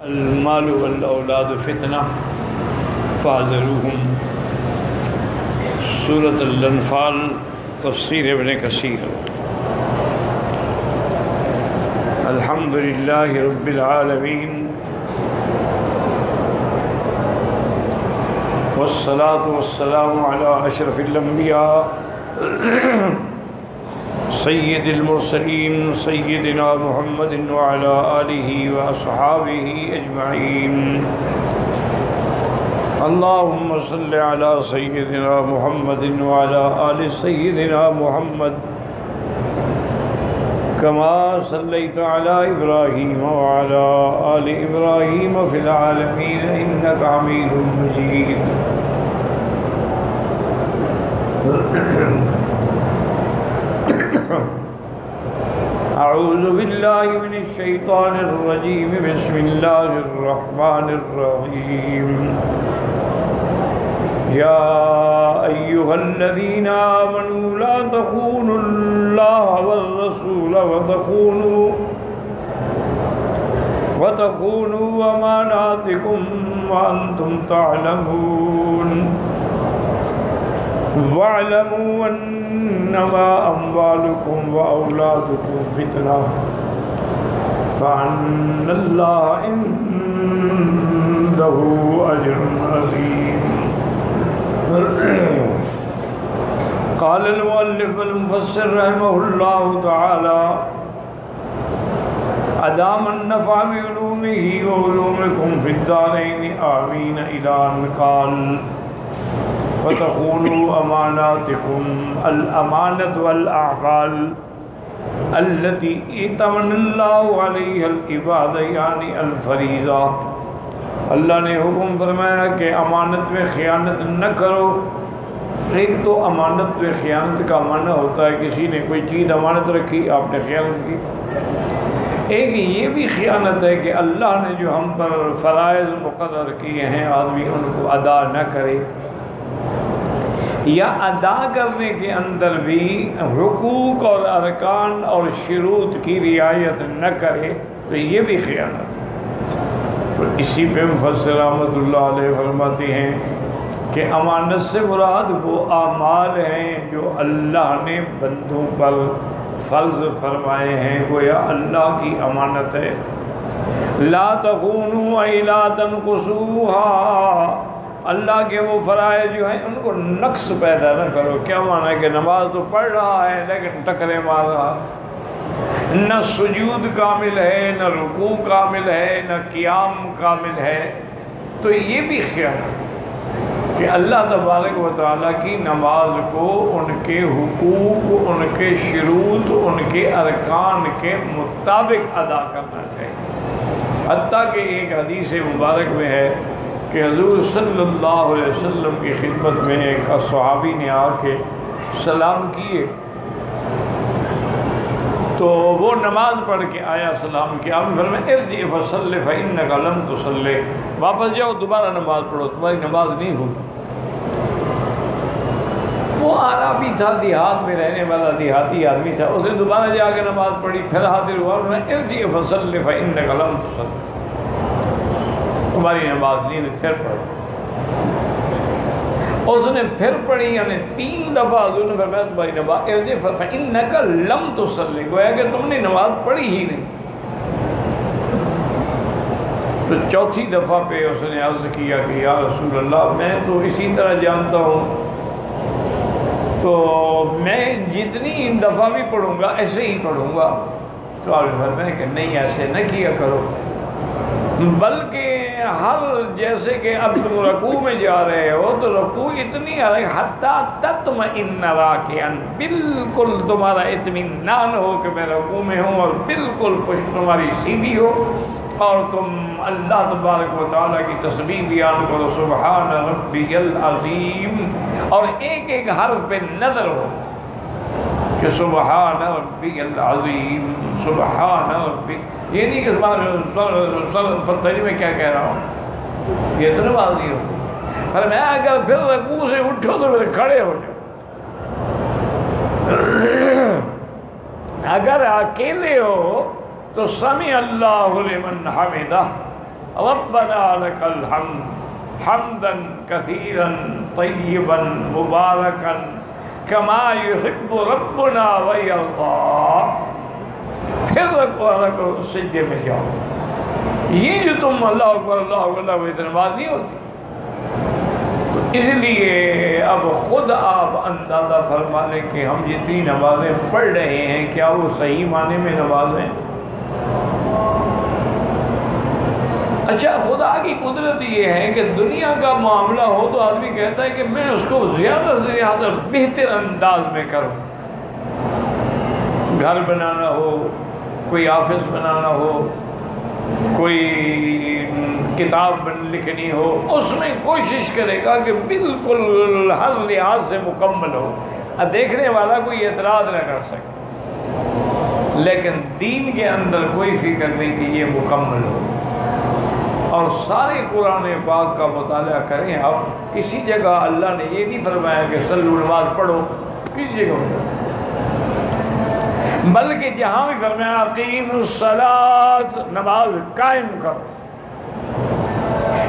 المال والاولاد فتنہ فاحذروہم۔ سورۃ الانفال، تفسیر ابن کثیر۔ الحمد للہ رب العالمین والصلاة والسلام علی اشرف الانبیاء سید المرسلین سیدنا محمد وعلی آلہ واصحابہ اجمعین۔ اللہم صل علی سیدنا محمد وعلی آل سیدنا محمد کما صلیت علی ابراہیم وعلی آل ابراہیم فی العالمین انک حمید مجید۔ اعوذ باللہ من الشیطان الرجیم، بسم اللہ الرحمن الرحیم۔ یا ایہا الذین آمنوا لا تخونوا اللہ والرسول وتخونوا اماناتکم وانتم تعلمون، واعلموا انما اموالکم واولادکم فتنہ وان اللہ عندہ اجر عظیم۔ قال المؤلف المفسر رحمہ اللہ تعالی ادام النفع بعلومہ وعلومکم فی الدارین آمین الی ان قال وتخونوا اماناتکم الامانۃ والاعقال التي ائتمن اللہ علیہ العباد یعنی الفریضہ۔ اللہ نے حکم فرمایا کہ امانت میں خیانت نہ کرو۔ ایک تو امانت میں خیانت کا معنی ہوتا ہے کسی نے کوئی چیز امانت رکھی، آپ نے خیانت کی۔ ایک یہ بھی خیانت ہے کہ اللہ نے جو ہم پر فرائض مقرر کیے ہیں آدمی ان کو ادا نہ کرے، یا ادا کرنے کے اندر بھی حقوق اور ارکان اور شروط کی رعایت نہ کرے، تو یہ بھی خیانت ہے۔ تو اسی پہ مفسر رحمۃ اللہ علیہ فرماتے ہیں کہ امانت سے مراد وہ اعمال ہیں جو اللہ نے بندوں پر فرض فرمائے ہیں، گویا اللہ کی امانت ہے۔ لا تخونوا ای لا تنقصوها، اللہ کے وہ فرائض جو ہیں ان کو نقص پیدا نہ کرو۔ کیا معنی ہے کہ نماز تو پڑھ رہا ہے لیکن ٹکرے مار رہا، نہ سجود کامل ہے، نہ رکوع کامل ہے، نہ قیام کامل ہے، تو یہ بھی خیانت ہے کہ اللہ تبارک و تعالیٰ کی نماز کو ان کے حقوق، ان کے شروط، ان کے ارکان کے مطابق ادا کرنا چاہیے۔ حتیٰ کہ ایک حدیث مبارک میں ہے کہ حضور صلی اللہ علیہ وسلم کی خدمت میں ایک صحابی نے آ کے سلام کیے، تو وہ نماز پڑھ کے آیا، سلام کیا، آپ نے فرمایا ارجع فصلی فإنک لم تصلی، واپس جاؤ دوبارہ نماز پڑھو، تمہاری نماز نہیں ہوئی۔ وہ عربی تھا، دیہات میں رہنے والا دیہاتی آدمی تھا، اس نے دوبارہ جا کے نماز پڑھی، پھر حاضر ہوا، ارجع فصلی فإنک لم تصلی، تمہاری نماز نہیں ہوئی، پھر پڑھو۔ اس نے پھر پڑھی، یعنی 3 دفعہ حضور نے فرمایا تمہاری نماز ارجع فإنک لم تصلی، گویا کہ تم نے نماز پڑھی ہی نہیں۔ تو چوتھی دفعہ پہ اس نے عرض کیا کہ یا رسول اللہ میں تو اسی طرح جانتا ہوں، تو میں جتنی دفعہ بھی پڑھوں گا ایسے ہی پڑھوں گا۔ تو آپ نے فرمایا کہ نہیں، ایسے نہ کیا کرو، بلکہ ہر جیسے کہ اب تم رکوع میں جا رہے ہو تو رکوع اتنی حتیٰ تطمئن راکعا، بالکل تمہارا اطمینان ہو کہ میں رکوع میں ہوں، اور بالکل پشت تمہاری سیدھی ہو، اور تم اللہ تبارک و تعالیٰ کی تسبیح بیان کرو، سبحان ربی العظیم، اور ایک ایک حرف پہ نظر ہو کہ سبحان ربی العظیم، سبحان ربی، یہ نہیں کہ پتہ میں کیا کہہ رہا ہوں، یہ تو نماز نہیں ہوتی۔ فرمایا اگر پھر رکوع سے اٹھو تو پھر کھڑے ہو جاؤ، اگر اکیلے ہو تو سمع اللہ لمن حمدہ، ربنا لک الحمد حمدا کثیرا طیبا مبارکا کما یحب ربنا ویرضا. پھر رکو سجدے میں جاؤ. یہ جو تم اللہ اکبر اللہ اکبر اللہ اکبر نماز نہیں ہوتی. تو اس لیے اب خود آپ اندازہ فرما لیں کہ ہم جتنی نمازیں پڑھ رہے ہیں کیا وہ صحیح معنی میں نماز ہیں؟ اچھا، خدا کی قدرت یہ ہے کہ دنیا کا معاملہ ہو تو آدمی کہتا ہے کہ میں اس کو زیادہ سے زیادہ بہتر انداز میں کروں. گھر بنانا ہو، کوئی آفس بنانا ہو، کوئی کتاب لکھنی ہو، اس میں کوشش کرے گا کہ بالکل ہر لحاظ سے مکمل ہو، دیکھنے والا کوئی اعتراض نہ کر سکے. لیکن دین کے اندر کوئی فکر نہیں کہ یہ مکمل ہو. اور سارے قرآن پاک کا مطالعہ کریں آپ، کسی جگہ اللہ نے یہ نہیں فرمایا کہ صلو نماز پڑھو، کسی جگہ بلکہ جہاں بھی فرمایا اقیموا الصلاۃ، نماز قائم کرو.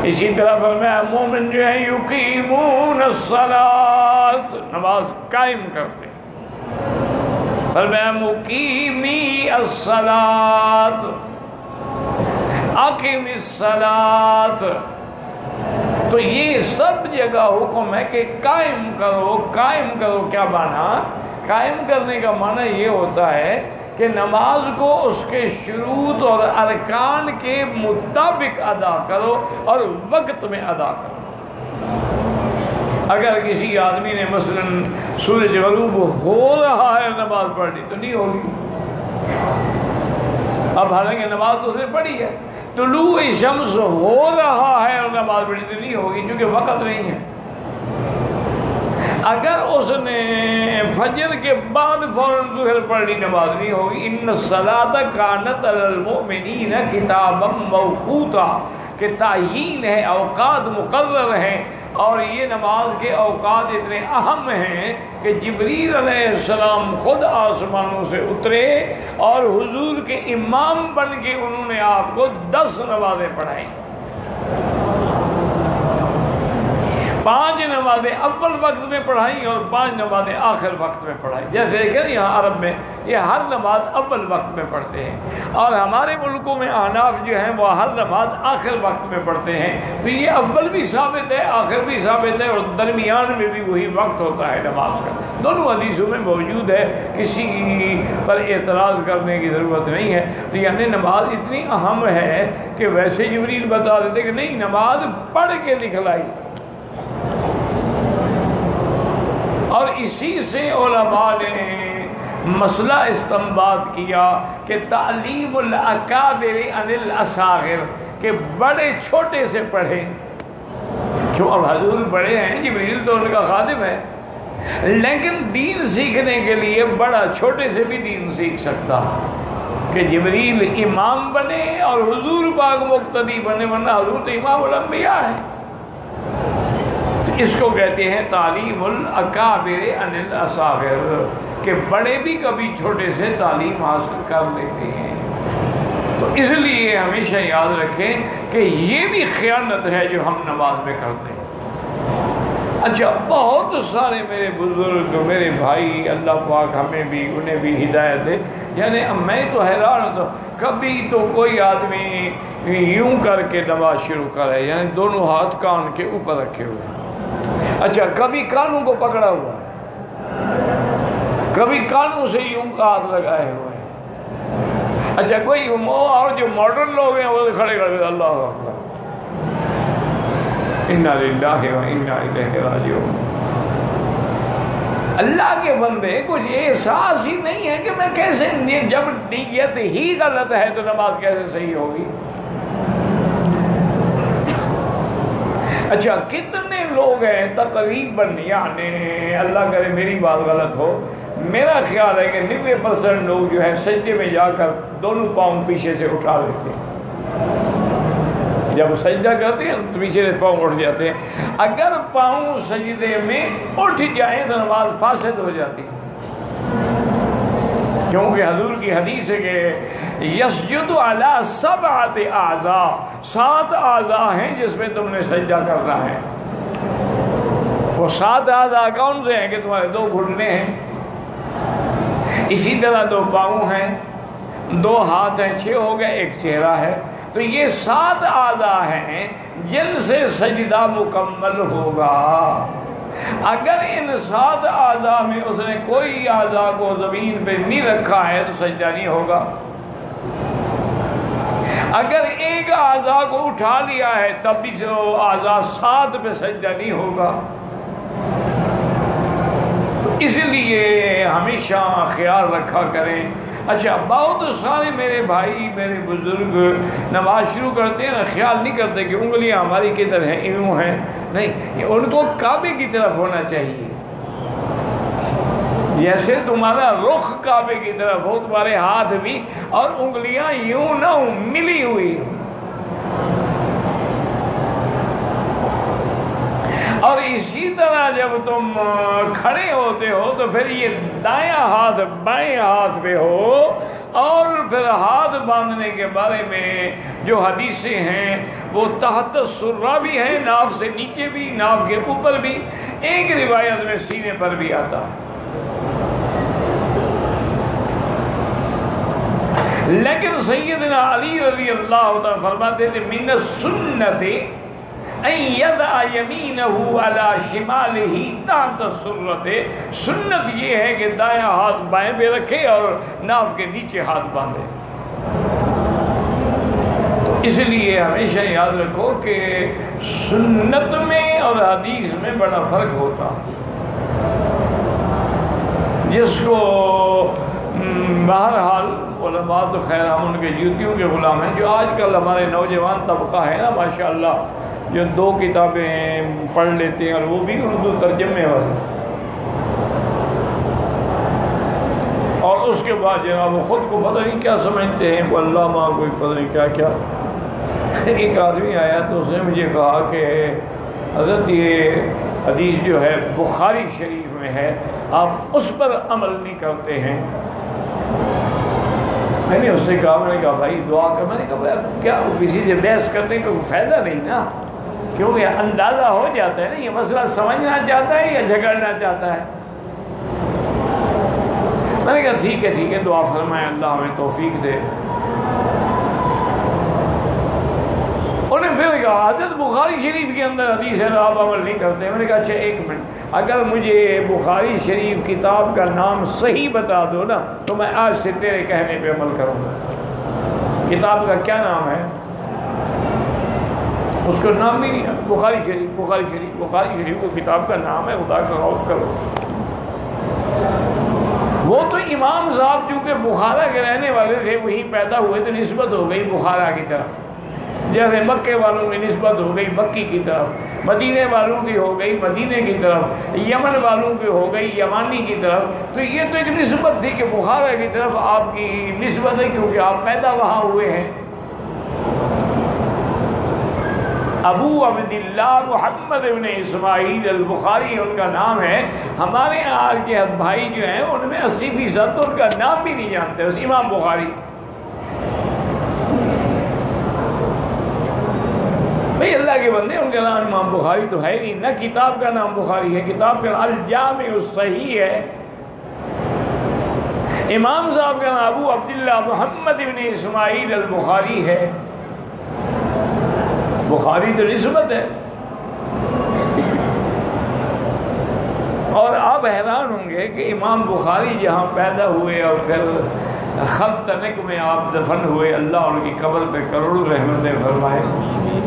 اسی طرح فرمایا مومن جو ہے یقیمون الصلاۃ، نماز قائم کرتے. فرمایا مقیمی الصلاۃ، اقیم الصلاۃ. تو یہ سب جگہ حکم ہے کہ قائم کرو. قائم کرو کیا معنی؟ قائم کرنے کا معنی یہ ہوتا ہے کہ نماز کو اس کے شروط اور ارکان کے مطابق ادا کرو اور وقت میں ادا کرو. اگر کسی آدمی نے مثلا سورج غروب ہو رہا ہے نماز پڑھنی تو نہیں ہوگی. اب حالانکہ نماز تو اس نے پڑھی ہے. طلوع شمس ہو رہا ہے اور نماز پڑھی تو نہیں ہوگی کیونکہ وقت نہیں ہے. اگر اس نے فجر کے بعد فوراً ظہر پڑھ لی نماز نہیں ہوگی. ان الصلاۃ کانت علی المؤمنین کتابا موقوتا، کہ تعیین ہے، اوقات مقرر ہیں. اور یہ نماز کے اوقات اتنے اہم ہیں کہ جبریل علیہ السلام خود آسمانوں سے اترے اور حضور کے امام بن کے انہوں نے آپ کو 10 نمازیں پڑھائیں. 5 نمازیں اول وقت میں پڑھائیں اور 5 نمازیں آخر وقت میں پڑھائیں. جیسے کہ یہاں عرب میں یہ ہر نماز اول وقت میں پڑھتے ہیں، اور ہمارے ملکوں میں احناف جو ہیں وہ ہر نماز آخر وقت میں پڑھتے ہیں. تو یہ اول بھی ثابت ہے، آخر بھی ثابت ہے، اور درمیان میں بھی وہی وقت ہوتا ہے نماز کا. دونوں حدیثوں میں موجود ہے، کسی پر اعتراض کرنے کی ضرورت نہیں ہے. تو یعنی نماز اتنی اہم ہے کہ ویسے جبریل بتا دیتے کہ نہیں، نماز پڑھ کے دکھلائی. اور اسی سے علماء نے مسئلہ استنباط کیا کہ تعلیم الاکابر عن الاصاغر، کہ بڑے چھوٹے سے پڑھیں. کیوں؟ اب حضور بڑے ہیں، جبریل تو ان کا خادم ہے، لیکن دین سیکھنے کے لیے بڑا چھوٹے سے بھی دین سیکھ سکتا. کہ جبریل امام بنے اور حضور پاک مقتدی بنے، ورنہ حضور تو امام الانبیاء ہیں. اس کو کہتے ہیں تعلیم الاکابر عن الاصاغر، کہ بڑے بھی کبھی چھوٹے سے تعلیم حاصل کر لیتے ہیں. تو اس لیے ہمیشہ یاد رکھیں کہ یہ بھی خیانت ہے جو ہم نماز میں کرتے ہیں. اچھا، بہت سارے میرے بزرگ، میرے بھائی، اللہ پاک ہمیں بھی انہیں بھی ہدایت دے. یعنی میں تو حیران ہوتا، کبھی تو کوئی آدمی یوں کر کے نماز شروع کرے، یعنی دونوں ہاتھ کان کے اوپر رکھے ہوئے. اچھا، کبھی کانوں کو پکڑا ہوا ہے، کبھی کانوں سے یوں ہاتھ لگائے ہوئے ہیں. اچھا، کوئی اور جو ماڈرن لوگ ہیں وہ کھڑے کھڑے اللہ اکبر، انا للہ و انا الیہ راجعون. اللہ کے بندے کچھ احساس ہی نہیں ہے کہ میں کیسے، جب نیت ہی غلط ہے تو نماز کیسے صحیح ہوگی. اچھا، کتنے لوگ ہیں تقریباً، یعنی اللہ کرے میری بات غلط ہو، میرا خیال ہے کہ 90% لوگ جو ہے سجدے میں جا کر دونوں پاؤں پیچھے سے اٹھا لیتے ہیں. جب سجدہ کرتے ہیں تو پیچھے سے پاؤں اٹھ جاتے ہیں. اگر پاؤں سجدے میں اٹھ جائیں تو نماز فاسد ہو جاتی ہے. کیونکہ حضور کی حدیث ہے کہ یسجد علی سبعۃ اعضاء، 7 اعضاء ہیں جس میں تم نے سجدہ کرنا ہے۔ وہ 7 اعضاء کون سے ہیں کہ تمہارے 2 گھٹنے ہیں، اسی طرح 2 پاؤں ہیں، 2 ہاتھ ہیں، 6 ہو گئے، 1 چہرہ ہے۔ تو یہ 7 اعضاء ہیں جن سے سجدہ مکمل ہوگا۔ اگر ان 7 اعضاء میں اس نے کوئی اعضاء کو زمین پہ نہیں رکھا ہے تو سجدہ نہیں ہوگا۔ اگر ایک اعضاء کو اٹھا لیا ہے تب بھی جو اعضاء 7 پہ سجدہ نہیں ہوگا۔ تو اس لیے ہمیشہ خیال رکھا کریں۔ اچھا، بہت سارے میرے بھائی، میرے بزرگ نماز شروع کرتے ہیں نا، خیال نہیں کرتے کہ انگلیاں ہماری کدھر ہیں، یوں ہیں، نہیں، ان کو کعبے کی طرف ہونا چاہیے۔ جیسے تمہارا رخ کعبے کی طرف ہو، تمہارے ہاتھ بھی اور انگلیاں یوں نہ ہوں، ملی ہوئی۔ اور اسی طرح جب تم کھڑے ہوتے ہو تو پھر یہ دایاں ہاتھ بائیں ہاتھ پہ ہو، اور پھر ہاتھ باندھنے کے بارے میں جو حدیثیں ہیں وہ تحت السرہ بھی ہیں، ناف سے نیچے بھی، ناف کے اوپر بھی، ایک روایت میں سینے پر بھی آتا۔ لیکن سیدنا علی رضی اللہ تعالیٰ فرماتے تھے من السنت ان یضع یمینہ علی شمالہ تحت السرۃ، سنت یہ ہے کہ دایاں ہاتھ بائیں پہ رکھے اور ناف کے نیچے ہاتھ باندھے۔ تو اس لیے ہمیشہ یاد رکھو کہ سنت میں اور حدیث میں بڑا فرق ہوتا۔ جس کو بہرحال علماء تو خیر ہم ان کے جوتیوں کے غلام ہیں، جو آج کل ہمارے نوجوان طبقہ ہے نا ماشاءاللہ، جو 2 کتابیں پڑھ لیتے ہیں اور وہ بھی اردو ترجمے والے، اور اس کے بعد جناب وہ خود کو پتہ نہیں کیا سمجھتے ہیں، وہ علامہ کوئی پتہ نہیں کیا کیا۔ ایک آدمی آیا تو اس نے مجھے کہا کہ حضرت یہ حدیث جو ہے بخاری شریف میں ہے، آپ اس پر عمل نہیں کرتے ہیں۔ میں نے اس سے کہا، میں نے کہا بھائی دعا کر، میں نے کہا بھائی کیا کسی سے بحث کرنے کا کوئی فائدہ نہیں نا، کیونکہ اندازہ ہو جاتا ہے نا یہ مسئلہ سمجھنا چاہتا ہے یا جھگڑنا چاہتا ہے۔ میں نے کہا ٹھیک ہے دعا فرمائے اللہ ہمیں توفیق دے۔ انہیں پھر کہا حضرت بخاری شریف کے اندر حدیث ہے آپ عمل نہیں کرتے۔ میں نے کہا اچھا 1 منٹ، اگر مجھے بخاری شریف کتاب کا نام صحیح بتا دو نا تو میں آج سے تیرے کہنے پہ عمل کروں گا۔ کتاب کا کیا نام ہے؟ اس کا نام بھی نہیں ہے، بخاری شریف کو کتاب کا نام ہے، خدا کا خوف کرو۔ وہ تو امام صاحب چونکہ بخارا کے رہنے والے تھے، وہی پیدا ہوئے تو نسبت ہو گئی بخارا کی طرف، جیسے مکے والوں کی نسبت ہو گئی مکی کی طرف، مدینے والوں کی ہو گئی مدینے کی طرف، یمن والوں کی ہو گئی یمانی کی طرف۔ تو یہ تو ایک نسبت تھی کہ بخارا کی طرف آپ کی نسبت ہے کیونکہ آپ پیدا وہاں ہوئے ہیں۔ ابو عبداللہ محمد ابن اسماعیل البخاری ان کا نام ہے۔ ہمارے یہاں کے بھائی جو ہیں ان میں 80% ان کا نام بھی نہیں جانتے، بس امام بخاری۔ بھئی اللہ کے بندے، ان کا نام امام بخاری تو ہے نہیں، نہ کتاب کا نام بخاری ہے، کتاب کا الجامع الصحیح ہے۔ امام صاحب کا نام ابو عبداللہ محمد ابن اسماعیل البخاری ہے۔ بخاری تو نسبت ہے۔ اور آپ حیران ہوں گے کہ امام بخاری جہاں پیدا ہوئے اور پھر خلتنک میں آپ دفن ہوئے، اللہ ان کی قبر پہ کروڑوں رحمتیں فرمائے،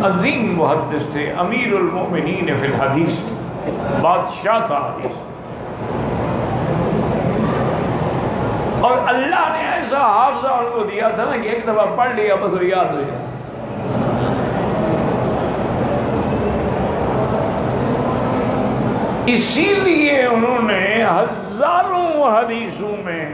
عظیم محدث تھے، امیر المؤمنین فی الحدیث، بادشاہ تھا حدیث۔ اور اللہ نے ایسا حافظہ ان کو دیا تھا نا کہ ایک دفعہ پڑھ لیا بس وہ یاد ہو جائے۔ اسی لیے انہوں نے ہزاروں حدیثوں میں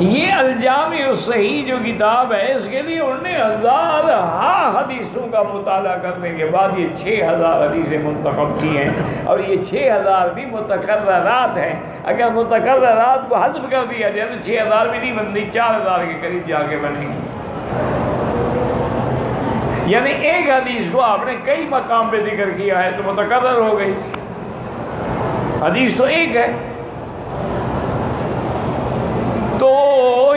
یہ الجامع الصحیح جو کتاب ہے، اس کے لیے انہوں نے 1000 حدیثوں کا مطالعہ کرنے کے بعد یہ 6000 حدیثیں منتخب کی ہیں، اور یہ 6000 بھی متکررات ہیں۔ اگر متکررات کو حذف کر دیا جائے تو 6000 بھی نہیں بنتی، 4000 کے قریب جا کے بنے گی۔ یعنی ایک حدیث کو آپ نے کئی مقام پہ ذکر کیا ہے تو متکرر ہو گئی، حدیث تو ایک ہے۔ تو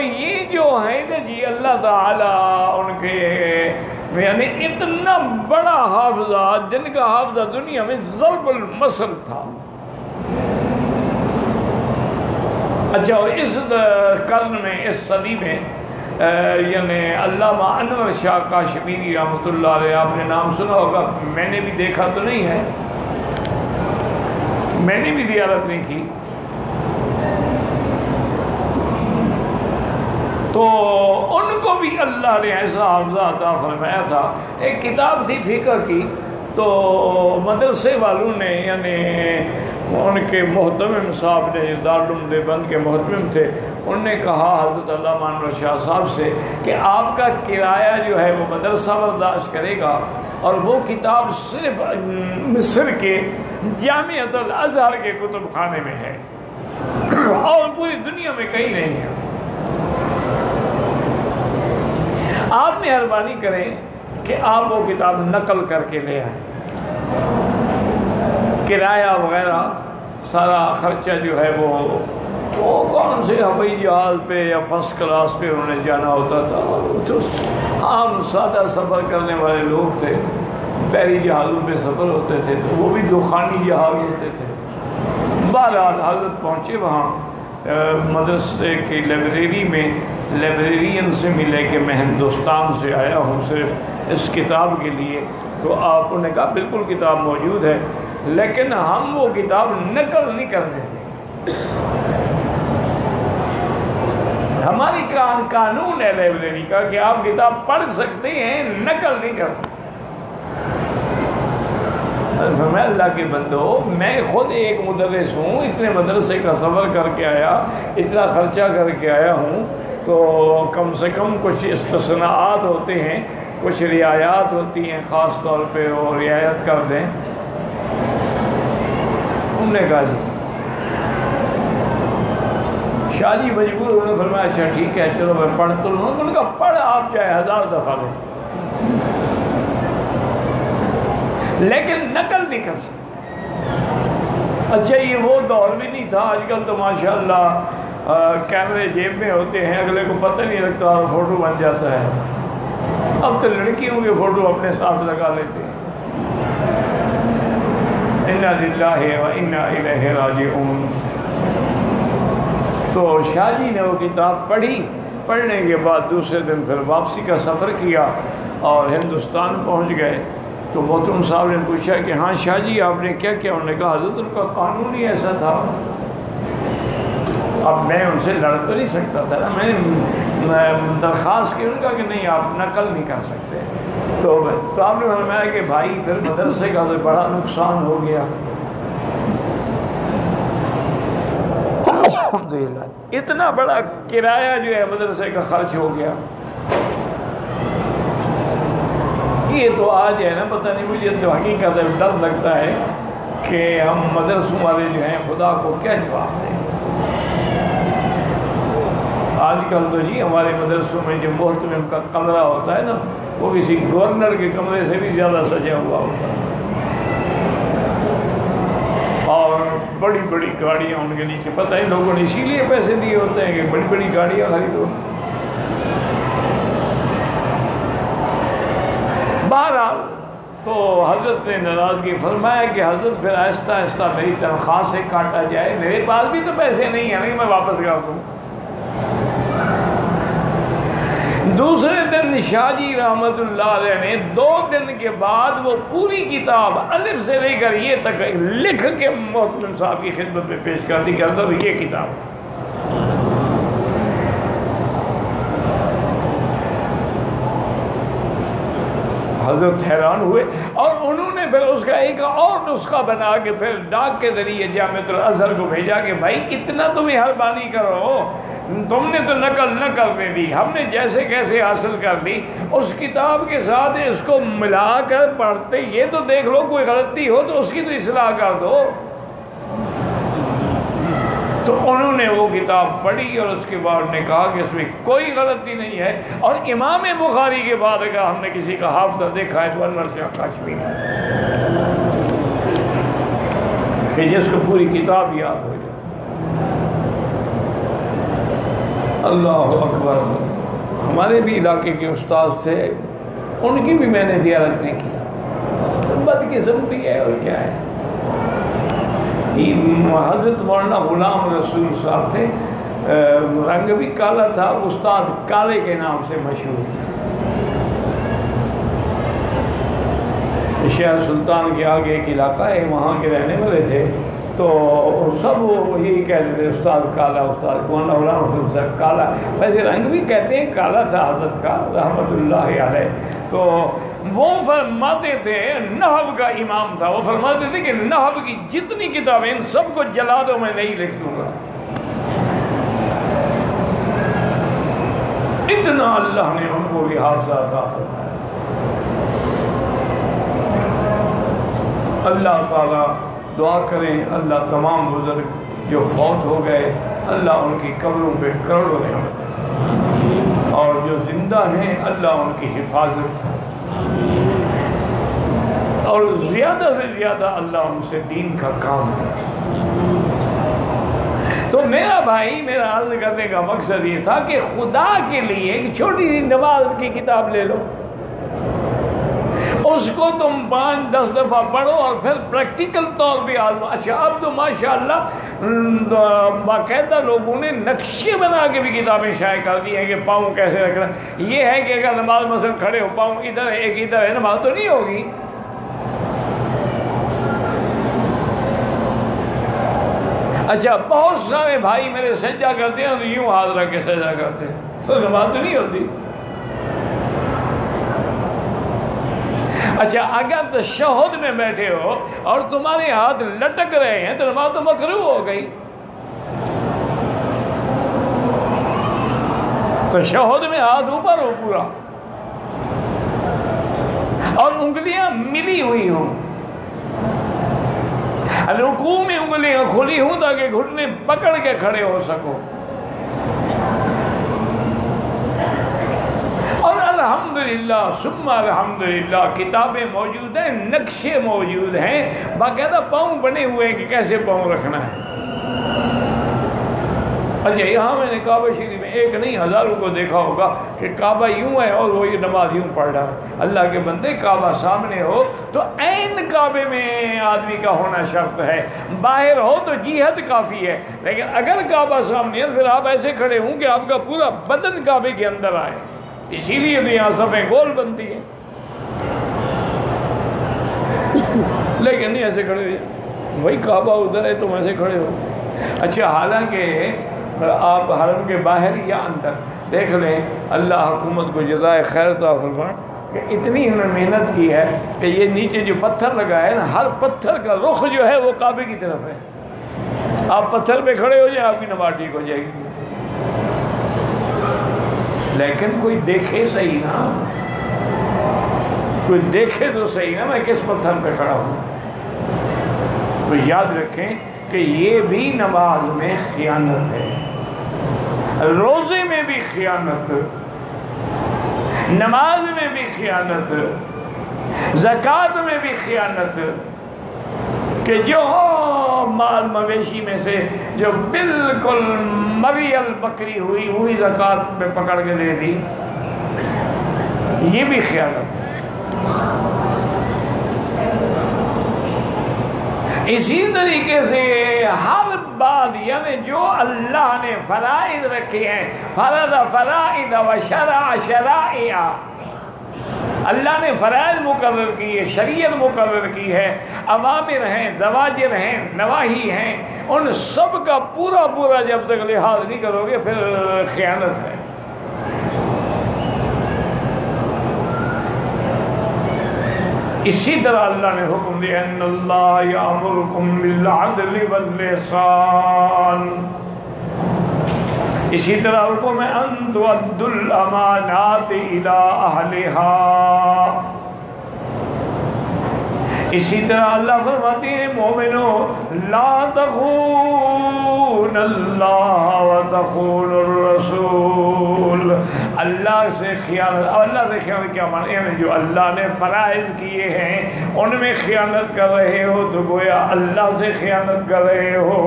یہ جو ہے نا جی، اللہ تعالیٰ ان کے یعنی اتنا بڑا حافظہ، جن کا حافظہ دنیا میں ضرب المثل تھا۔ اچھا، اور اس قرن میں، اس صدی میں یعنی علامہ انور شاہ کاشمیری رحمۃ اللہ علیہ، آپ نے نام سنا ہوگا، میں نے بھی دیکھا تو نہیں ہے، میں نے بھی زیارت نہیں کی، تو ان کو بھی اللہ نے ایسا حافظہ عطا فرمایا تھا۔ ایک کتاب تھی فقہ کی، تو مدرسے والوں نے یعنی ان کے محتمم صاحب نے، دارالعلوم دیوبند کے محتمم تھے، انہوں نے کہا حضرت علامہ انور شاہ صاحب سے کہ آپ کا کرایہ جو ہے وہ مدرسہ برداشت کرے گا، اور وہ کتاب صرف مصر کے جامعۃ الازہر کے کتب خانے میں ہے اور پوری دنیا میں کہیں نہیں ہے۔ آپ مہربانی کریں کہ آپ وہ کتاب نقل کر کے لے آئیں، کرایہ وغیرہ سارا خرچہ جو ہے وہ کون سے ہوائی جہاز پہ یا فرسٹ کلاس پہ انہیں جانا ہوتا تھا، تو عام سادہ سفر کرنے والے لوگ تھے، بحری جہازوں پہ سفر ہوتے تھے، تو وہ بھی دخانی جہاز ہوتے تھے۔ بہرحال حضرت پہنچے وہاں مدرسے کی لائبریری میں، لائبریرین سے ملے کہ میں ہندوستان سے آیا ہوں صرف اس کتاب کے لیے، تو آپ نے کہا بالکل کتاب موجود ہے، لیکن ہم وہ کتاب نقل نہیں کرنے دیں، ہماری قانون ہے لائبریری کا کہ آپ کتاب پڑھ سکتے ہیں، نقل نہیں کر سکتے۔ فرمایا اللہ کے بندو، میں خود ایک مدرس ہوں، اتنے مدرسے کا سفر کر کے آیا، اتنا خرچہ کر کے آیا ہوں، تو کم سے کم کچھ استثناءات ہوتے ہیں، کچھ رعایات ہوتی ہیں، خاص طور پہ وہ رعایت کر دیں۔ انہوں نے کہا جی شاہ جی مجبور، انہوں نے فرمایا اچھا ٹھیک ہے چلو میں پڑھ تو لوں۔ انہوں نے کہا پڑھ آپ چاہے 1000 دفعہ لیں، لیکن نقل نہیں کر سکتے۔ اچھا یہ وہ دور بھی نہیں تھا، آج کل تو ماشاءاللہ کیمرے جیب میں ہوتے ہیں، اگلے کو پتہ نہیں لگتا اور فوٹو بن جاتا ہے۔ اب تو لڑکیوں کے فوٹو اپنے ساتھ لگا لیتے ہیں۔ انا للہ و انا الیہ راجعون۔ تو شاہ جی نے وہ کتاب پڑھی، پڑھنے کے بعد دوسرے دن پھر واپسی کا سفر کیا اور ہندوستان پہنچ گئے۔ تو محترم صاحب نے پوچھا کہ ہاں شاہ جی آپ نے کیا کیا؟ انہوں نے کہا حضرت ان کا قانون ہی ایسا تھا، اب میں ان سے لڑ تو نہیں سکتا تھا نا، میں نے درخواست کی ان کا کہ نہیں آپ نقل نہیں کر سکتے۔ تو آپ نے فرمایا کہ بھائی پھر مدرسے کا تو بڑا نقصان ہو گیا۔ الحمدللہ اتنا بڑا کرایہ جو ہے مدرسے کا خرچ ہو گیا۔ یہ تو آج ہے نا، پتہ نہیں مجھے تو حقیقت ڈر لگتا ہے کہ ہم مدرسوں والے جو ہیں خدا کو کیا جواب دیں۔ آج کل تو جی ہمارے مدرسوں میں جو محتمم کا کمرہ ہوتا ہے نا، وہ کسی گورنر کے کمرے سے بھی زیادہ سجا ہوا ہوتا ہے، اور بڑی بڑی گاڑیاں ان کے نیچے، پتہ نہیں لوگوں نے اسی لیے پیسے دیے ہوتے ہیں کہ بڑی بڑی گاڑیاں خریدو۔ بہرحال تو حضرت نے ناراضگی فرمایا کہ حضرت پھر آہستہ آہستہ میری تنخواہ سے کاٹا جائے، میرے پاس بھی تو پیسے نہیں ہیں میں واپس کر دوں۔ دوسرے دن شاہ جی رحمت اللہ علیہ نے 2 دن کے بعد وہ پوری کتاب الف سے لے کر یہ تک لکھ کے محتمم صاحب کی خدمت میں پیش کر دی کہ حضرت یہ کتاب۔ حضرت حیران ہوئے، اور انہوں نے پھر اس کا ایک اور نسخہ بنا کے پھر ڈاک کے ذریعے جامعۃ الازہر کو بھیجا کہ بھائی اتنا تو مہربانی کرو تم نے تو نقل نہ کرنے دی، ہم نے جیسے کیسے حاصل کر لی، اس کتاب کے ساتھ اس کو ملا کر پڑھتے، یہ تو دیکھ لو کوئی غلطی ہو تو اس کی تو اصلاح کر دو۔ تو انہوں نے وہ کتاب پڑھی اور اس کے بعد نے کہا کہ اس میں کوئی غلطی نہیں ہے، اور امام بخاری کے بعد اگر ہم نے کسی کا حافظہ دیکھا ہے تو انور شاہ کاشمیری کہ جس کو پوری کتاب یاد ہو جائے۔ اللہ اکبر۔ ہمارے بھی علاقے کے استاد تھے، ان کی بھی میں نے زیارت نہیں کی، بدقسمتی ہے اور کیا ہے۔ حضرت مولانا غلام رسول صاحب تھے، رنگ بھی کالا تھا، استاد کالے کے نام سے مشہور تھے۔ شہر سلطان کے آگے ایک علاقہ ہے، وہاں کے رہنے والے تھے، تو سب وہ یہی کہتے تھے استاد کالا، استاد مولانا غلام رسول صاحب کالا۔ ویسے رنگ بھی کہتے ہیں کالا تھا حضرت کا رحمت اللہ علیہ۔ تو وہ فرماتے تھے، نحو کا امام تھا، وہ فرماتے تھے کہ نحو کی جتنی کتابیں ان سب کو جلا دو، میں نہیں لکھ دوں گا۔ اتنا اللہ نے ہم کو بھی حافظہ عطا فرمایا۔ اللہ تعالیٰ دعا کریں، اللہ تمام بزرگ جو فوت ہو گئے، اللہ ان کی قبروں پہ کروڑوں رحمت فرمائے، اور جو زندہ ہیں اللہ ان کی حفاظت فرمائے، اور زیادہ سے زیادہ اللہ ان سے دین کا کام کرے۔ تو میرا بھائی، میرا عرض کرنے کا مقصد یہ تھا کہ خدا کے لیے ایک چھوٹی سی نماز کی کتاب لے لو، اس کو تم 5-10 دفعہ پڑھو اور پھر پریکٹیکل طور پہ آزمو۔ اچھا اب تو ماشاءاللہ باقاعدہ لوگوں نے نقشے بنا کے بھی کتابیں شائع کر دی ہیں کہ پاؤں کیسے رکھنا۔ یہ ہے کہ اگر نماز مثلا کھڑے ہو، پاؤں ادھر ہے ایک ادھر ہے، نماز تو نہیں ہوگی۔ اچھا بہت سارے بھائی میرے سجدہ کرتے ہیں تو یوں ہاتھ رکھ کے سجدہ کرتے ہیں، تو نماز تو نہیں ہوتی۔ اچھا اگر تشہد میں بیٹھے ہو اور تمہارے ہاتھ لٹک رہے ہیں تو نماز تو مکروہ ہو گئی۔ تشہد میں ہاتھ اوپر ہو پورا اور انگلیاں ملی ہوئی ہوں، رکوع میں انگلیاں کھلی ہوں تاکہ گھٹنے پکڑ کے کھڑے ہو سکو، اور الحمدللہ ثم الحمدللہ کتابیں موجود ہیں، نقشے موجود ہیں، باقاعدہ پاؤں بنے ہوئے ہیں کہ کیسے پاؤں رکھنا ہے۔ اچھا یہاں میں نے کعبہ شریف میں ایک نہیں ہزاروں کو دیکھا ہوگا کہ کعبہ یوں ہے اور وہ یہ نماز یوں پڑھ رہا ہے۔ اللہ کے بندے کعبہ سامنے ہو تو عین کعبے میں آدمی کا ہونا شرط ہے، باہر ہو تو جہت کافی ہے، لیکن اگر کعبہ سامنے ہے پھر آپ ایسے کھڑے ہوں کہ آپ کا پورا بدن کعبے کے اندر آئے، اسی لیے تو یہاں صفیں گول بنتی ہیں، لیکن نہیں ایسے کھڑے ہوئے وہی کعبہ ادھر ہے تم ایسے کھڑے ہو۔ اچھا حالانکہ آپ حرم کے باہر یا اندر دیکھ لیں، اللہ حکومت کو جزائے خیر عطا فرمائے کہ اتنی انہوں نے محنت کی ہے کہ یہ نیچے جو پتھر لگا ہے نا، ہر پتھر کا رخ جو ہے وہ کعبے کی طرف ہے۔ آپ پتھر پہ کھڑے ہو جائیں آپ کی نماز ٹھیک ہو جائے گی، لیکن کوئی دیکھے صحیح نا، کوئی دیکھے تو صحیح نا میں کس پتھر پہ کھڑا ہوں۔ تو یاد رکھیں کہ یہ بھی نماز میں خیانت ہے، روزے میں بھی خیانت، نماز میں بھی خیانت، زکوٰۃ میں بھی خیانت، کہ جو مال مویشی میں سے جو بالکل مریل بکری ہوئی وہی زکوٰۃ میں پکڑ کے دے دی، یہ بھی خیانت ہے۔ اسی طریقے سے ہر بات یعنی جو اللہ نے فرائض رکھے ہیں، فرض فرائض و شرع شرائع، اللہ نے فرائض مقرر کی ہے، شریعت مقرر کی ہے، اوامر ہیں، زواجر ہیں، نواہی ہیں، ان سب کا پورا پورا جب تک لحاظ نہیں کرو گے پھر خیانت ہے۔ اسی طرح اللہ نے حکم دیا ان اللہ یامرکم بالعدل واللسان، اسی طرح حکم ہے ان تؤدوا الامانات الی اہلہا. اسی طرح اللہ فرماتے ہیں مومنو لا تخونوا اللہ وتخونوا الرسول. اللہ سے خیانت، اللہ سے خیانت کیا معنی ہے؟ جو اللہ نے فرائض کیے ہیں ان میں خیانت کر رہے ہو تو گویا اللہ سے خیانت کر رہے ہو،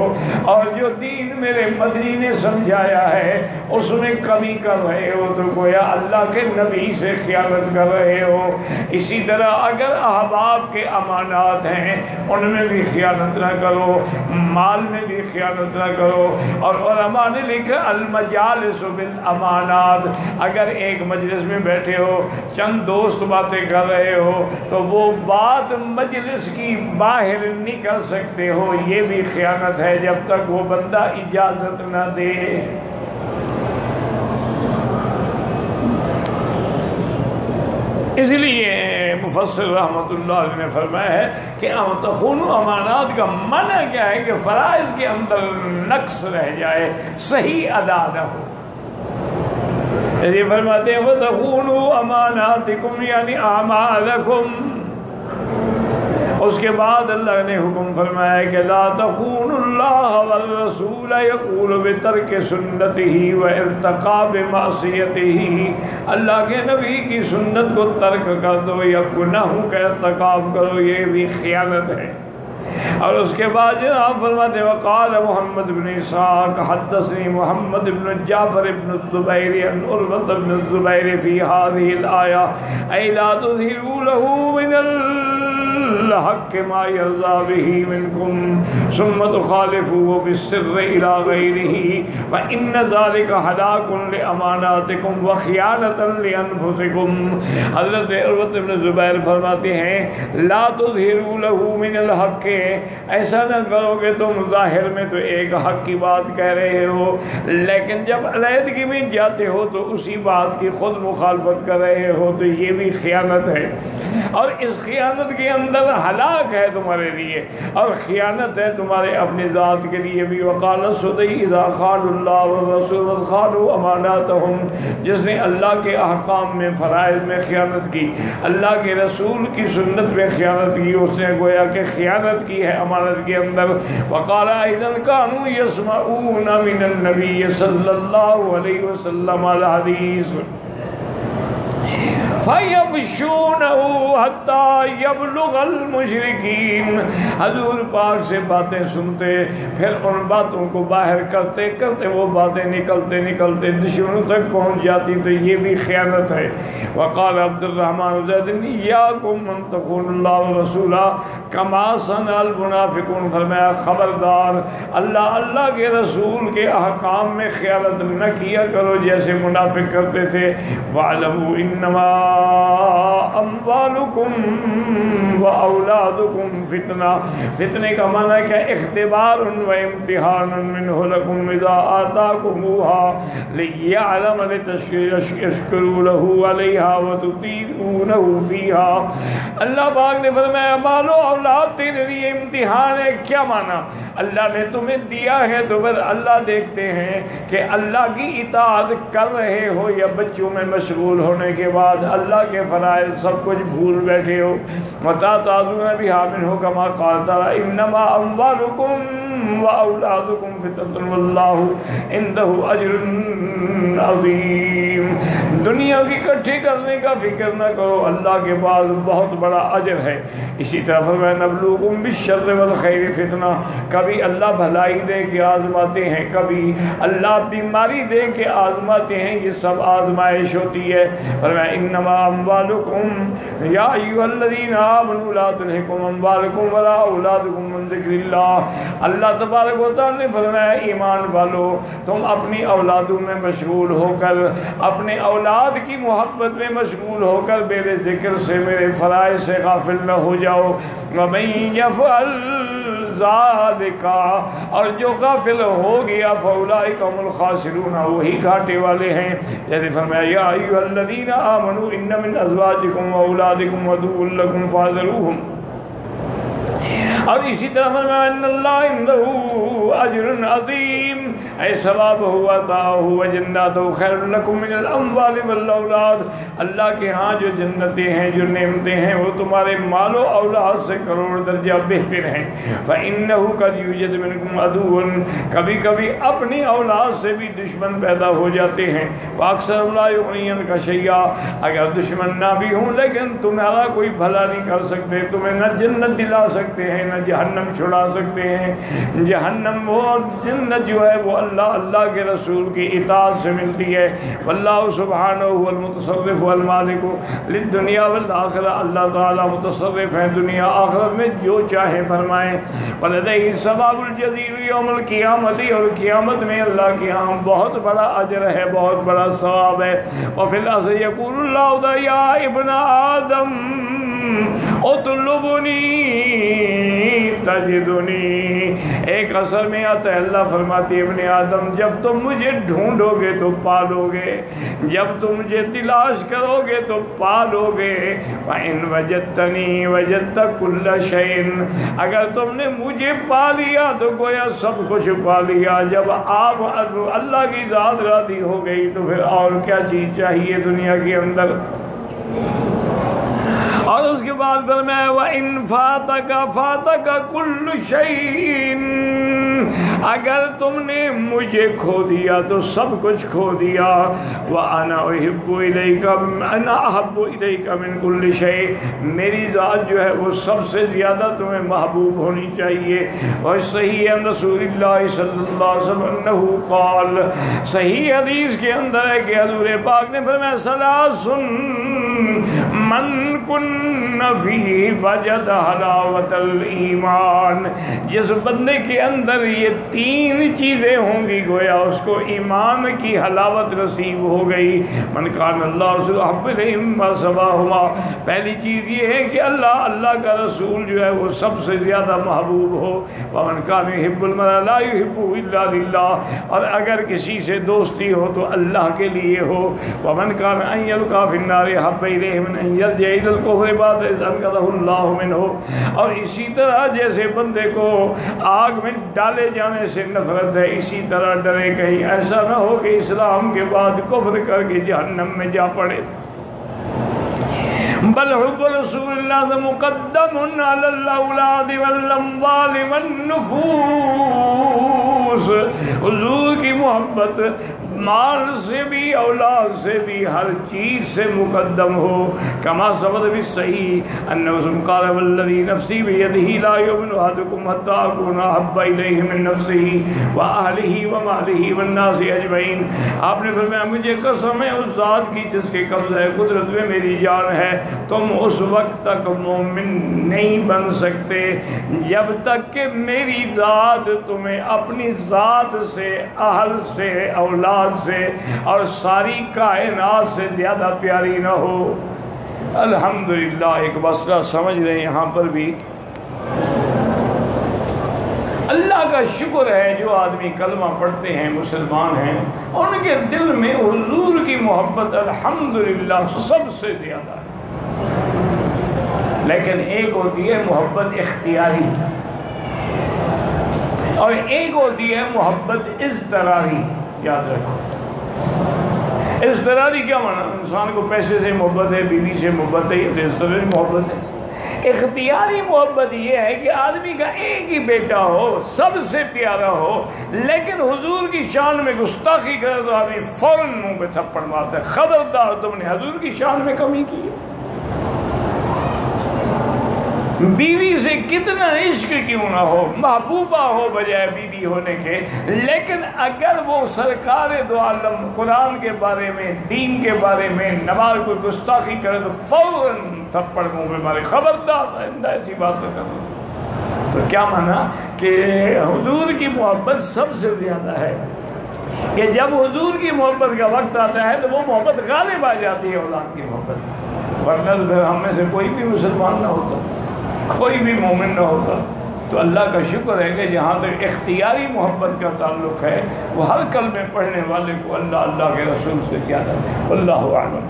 اور جو دین میرے مدنی نے سمجھایا ہے اس میں کمی کر رہے ہو تو گویا اللہ کے نبی سے خیانت کر رہے ہو. اسی طرح اگر احباب کے امانات ہیں ان میں بھی خیانت نہ کرو، مال میں بھی خیانت نہ کرو. اور علماء نے لکھا المجالس بالامانات، اگر ایک مجلس میں بیٹھے ہو چند دوست باتیں کر رہے ہو تو وہ بات مجلس کی باہر نہیں کر سکتے ہو، یہ بھی خیانت ہے جب تک وہ بندہ اجازت نہ دے. اس لیے مفسر رحمۃ اللہ علیہ نے فرمایا ہے کہ تخونوا امانات کا معنی کیا ہے کہ فرائض کے اندر نقص رہ جائے، صحیح ادا نہ ہو. یہ فرماتے ہیں وَتَخُونُوا أَمَانَاتِكُمْ یعنی اعمالکم. اس کے بعد اللہ نے حکم فرمایا کہ لا تخونوا اللہ والرسول یقول بترک سنتہ وارتکاب معصیتہ. اللہ کے نبی کی سنت کو ترک کر دو یا گناہوں کا ارتکاب کرو، یہ بھی خیانت ہے. اور اس کے بعد جناب فرماتے وقال محمد بن اسحاق حدثني محمد بن جعفر بن الزبير عن عروة بن الزبير في هذه الآية أي لا تظهروا له من الحق ما يرضى به منكم ثم تخالفوه في السر إلى غيره فإن ذلك هلاك لأماناتكم وخيانة لأنفسكم. حضرت عروة بن الزبير فرماتے ہیں لا تظهروا له من الحق، ایسا نہ کرو کہ تم ظاہر میں تو ایک حق کی بات کہہ رہے ہو لیکن جب علیحدگی میں جاتے ہو تو اسی بات کی خود مخالفت کر رہے ہو، تو یہ بھی خیانت ہے. اور اس خیانت کے اندر ہلاک ہے تمہارے لیے، اور خیانت ہے تمہارے اپنی ذات کے لیے بھی. وقال السدی اذا خانوا اللہ والرسول خانوا اماناتهم، جس نے اللہ کے احکام میں فرائض میں خیانت کی، اللہ کے رسول کی سنت میں خیانت کی، اس نے گویا کہ خیانت کی ہے امانت کے اندر. وقال اذا كانوا يسمعون من النبي صلی اللہ علیہ وسلم الحدیث فَيَفْشُونَهُ حَتَّى يَبْلُغَ الْمُشْرِكِينَ. حضور پاک سے باتیں سنتے پھر ان باتوں کو باہر کرتے کرتے وہ باتیں نکلتے نکلتے دشمنوں تک پہنچ جاتی، تو یہ بھی خیانت ہے. وقال عبد الرحمن زید إِيَّاكُمْ أَن تَخُونُوا اللَّهَ وَرَسُولَهُ كَمَا صَنَعَ الْمُنَافِقُونَ. فرمایا خبردار اللہ کے رسول کے احکام میں خیانت نہ کیا کرو جیسے منافق کرتے تھے. وَاعْلَمُوا إِنَّمَا اموالکم و اولادکم فتنہ. فتنے کا معنی کیا؟ اختبار و امتحان منہ لکم اذا آتاکموها لیعلم لتشکروا له علیہا وتطیعونہ فیہا. اللہ پاک نے فرمایا مال و اولاد تیرے لیے امتحان ہے. کیا معنی؟ اللہ نے تمہیں دیا ہے تو پھر اللہ دیکھتے ہیں کہ اللہ کی اطاعت کر رہے ہو یا بچوں میں مشغول ہونے کے بعد اللہ کے فرائض سب کچھ بھول بیٹھے ہو. متا تعظون بها منه كما قال تعالى انما اموالكم واولادكم فتنة والله عنده اجر عظیم. دنیا کی اکٹھی کرنے کا فکر نہ کرو، اللہ کے پاس بہت بڑا اجر ہے. اسی طرح فرمایا نبلوکم بالشر والخیر فتنہ. کبھی اللہ بھلائی دے کے آزماتے ہیں، کبھی اللہ بیماری دے کے آزماتے ہیں، یہ سب آزمائش ہوتی ہے. فرمایا انما اموالکم یا ایھا الذین آمنوا لا تلھکم اموالکم ولا اولادکم من ذکر اللہ. اللہ تبارک و تعالی نے فرمایا ایمان والو تم اپنی اولادوں میں مشغول ہو کر، اپنے اولاد کی محبت میں مشغول ہو کر میرے ذکر سے، میرے فرائض سے غافل نہ ہو جاؤ. وَمَن يَفْعَلْ ذَلِكَ، اور جو غافل ہو گیا فَأُولَٰئِكَ هُمُ الْخَاسِرُونَ، وہی گھاٹے والے ہیں. جیسے فرمایا یا ایھا الذین آمنوا ان من ازواجکم واولادکم عدو لکم فاحذروہم. اور اسی طرح فرمایا ان اللہ عنده اجر عظیم. اے ثواب ہوا تھا ہوا جنات خیر لکم من الاموال والاولاد، اللہ کے ہاں جو جنتیں ہیں، جو نعمتیں ہیں، وہ تمہارے مال و اولاد سے کروڑ درجہ بہتر ہیں۔ فإنه قد يوجد منكم عدو، کبھی کبھی اپنی اولاد سے بھی دشمن پیدا ہو جاتے ہیں۔ واکثر لا یغنی عنک شیئا، اگر دشمن نہ بھی ہوں لیکن تمہارا کوئی بھلا نہیں کر سکتے، تمہیں نہ جنت دلا سکتے ہیں نہ جہنم چھڑا سکتے ہیں۔ جہنم وہ جنت جو ہے وہ اللہ کے رسول کی اطاعت سے ملتی ہے۔ واللہ سبحانہ هو المتصرف والمالک للدنیا والآخرہ، اللہ تعالیٰ متصرف ہیں دنیا آخرت میں، جو چاہے فرمائیں۔ ولدیہ الثواب الجزیل یوم القیامت، اور قیامت میں اللہ کے ہاں بہت بڑا اجر ہے، بہت بڑا ثواب ہے۔ وفی الأصل یقول اللہ یا ابن آدم اطلبنی تجدنی، ایک اثر میں آتا ہے اللہ فرماتی ہے ابن آدم جب تم مجھے ڈھونڈو گے تو پالو گے، جب تم مجھے تلاش کرو گے تو پالو گے۔ وَإِن وَجَدْتَنِي وَجَدْتَ كُلَّ شَيْءٍ، اگر تم نے مجھے پا لیا تو گویا سب کچھ پا لیا۔ جب آپ اللہ کی ذات راضی ہو گئی تو پھر اور کیا چیز چاہیے دنیا کے اندر؟ اور اس کے بعد فرمایا وَإِن فَاتَكَ فَاتَكَ كُلُّ شَيْءٍ، اگر تم نے مجھے کھو دیا تو سب کچھ کھو دیا۔ وَأَنَا أُحِبُّ إِلَيْكَ أَنَا أَحَبُّ إِلَيْكَ مِن كُلِّ شَيْءٍ، میری ذات جو ہے وہ سب سے زیادہ تمہیں محبوب ہونی چاہیے۔ اور صحیح رسول اللہ صلی اللہ علیہ وسلم انہو قال، صحیح حدیث کے اندر ہے کہ حضور پاک نے فرمایا ثلاث من کن فیہ وجد حلاوت الایمان، جس بندے کے اندر یہ تین چیزیں ہوں گی گویا اس کو ایمان کی حلاوت نصیب ہو گئی۔ من کان اللہ رسولہ احب الیہ مما سواہما، پہلی چیز یہ ہے کہ اللہ کا رسول جو ہے وہ سب سے زیادہ محبوب ہو۔ ومن کان یحب المرء لا یحبہ الا للہ، اور اگر کسی سے دوستی ہو تو اللہ کے لیے ہو۔ ومن کان ان یلقی فی النار احب الیہ من ان یرجع الی الکفر بعد اذ انقذہ اللہ منہ، اور اسی طرح جیسے بندے کو آگ میں ڈالے جانے سے نفرت ہے، اسی طرح ڈرے کہیں ایسا نہ ہو کہ اسلام کے بعد کفر کر کے جہنم میں جا پڑے۔ بل حب رسول اللہ مقدم علی الاولاد والاموال والنفوس، حضور کی محبت مال سے بھی اولاد سے بھی ہر چیز سے مقدم ہو۔ کما ثبت بالصحیح انہ قال والذی نفسی بیدہ لا یؤمن احدکم حتی اکون احب الیہ من نفسہ واہلہ ومالہ والناس اجمعین، آپ نے فرمایا مجھے قسم ہے اس ذات کی جس کے قبضہ قدرت میں میری جان ہے، تم اس وقت تک مومن نہیں بن سکتے جب تک کہ میری ذات تمہیں اپنی ذات سے، اہل سے، اولاد سے اور ساری کائنات سے زیادہ پیاری نہ ہو۔ الحمدللہ ایک مسئلہ سمجھ رہے ہیں یہاں پر بھی، اللہ کا شکر ہے جو آدمی کلمہ پڑھتے ہیں مسلمان ہیں ان کے دل میں حضور کی محبت الحمدللہ سب سے زیادہ ہے۔ لیکن ایک ہوتی ہے محبت اختیاری اور ایک ہوتی ہے محبت اضطراری۔ یاد رکھو اضطراری کیا مانا؟ انسان کو پیسے سے محبت ہے، بیوی سے محبت ہے، یہ تو اضطراری محبت ہے۔ اختیاری محبت یہ ہے کہ آدمی کا ایک ہی بیٹا ہو، سب سے پیارا ہو، لیکن حضور کی شان میں گستاخی کرے تو آدمی فوراً منہ پہ تھپڑ مارتا ہے، خبردار تم نے حضور کی شان میں کمی کی ہے۔ بیوی سے کتنا عشق کیوں نہ ہو، محبوبہ ہو بجائے بیوی ہونے کے، لیکن اگر وہ سرکار دو عالم قرآن کے بارے میں، دین کے بارے میں، نماز کو گستاخی کرے تو فوراً تھپڑ منہ پہ مارے، خبردار آئندہ ایسی بات نہ کرنا۔ تو کیا مانا کہ حضور کی محبت سب سے زیادہ ہے، کہ جب حضور کی محبت کا وقت آتا ہے تو وہ محبت غالب آ جاتی ہے اولاد کی محبت، ورنہ پھر ہم میں سے کوئی بھی مسلمان نہ ہوتا، کوئی بھی مومن نہ ہوتا۔ تو اللہ کا شکر ہے کہ جہاں تک اختیاری محبت کا تعلق ہے وہ ہر کلمے پڑھنے والے کو اللہ کے رسول سے زیادہ ہے۔ اللہ اعلم۔